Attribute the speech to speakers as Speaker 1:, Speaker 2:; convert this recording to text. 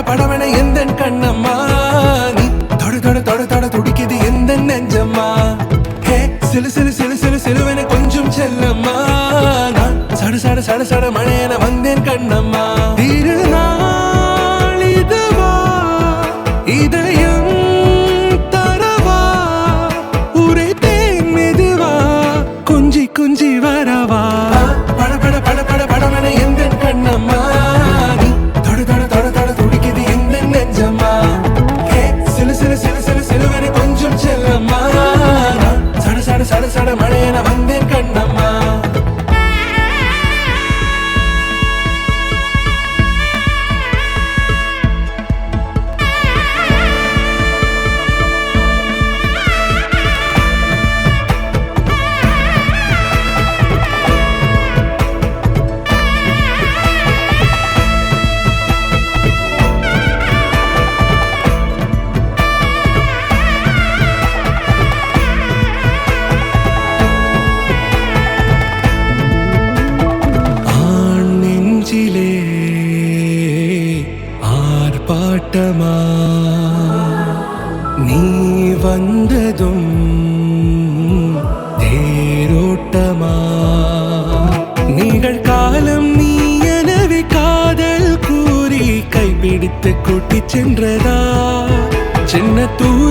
Speaker 1: படபட எந்தன் கண்ணம்மா நீ தொட தொட தொட தொட துடிக்குது எந்த நெஞ்சம்மா ஹே சிலு சிலு சிலு சிலு சிலுவென கொஞ்சம் செல்லம்மா நான் சட சட சட சட மழையென வந்தேன் கண்ணம்மா திருநாள் இதுவா இதயம் தரவா உரைத்தேன் மெதுவா குஞ்சி குஞ்சி வரவா படபட படபட படவென எந்தன் கண்ணம்மா சட சட மழையென வந்தேன் கண்ணம்மா ஆர்ப்பாட்டமா நீ வந்ததும் தேரோட்டமா நிகழ்காலம் நீ எனவே காதல் கூறி கைப்பிடித்து கூட்டிச் சென்றதா சின்ன தூர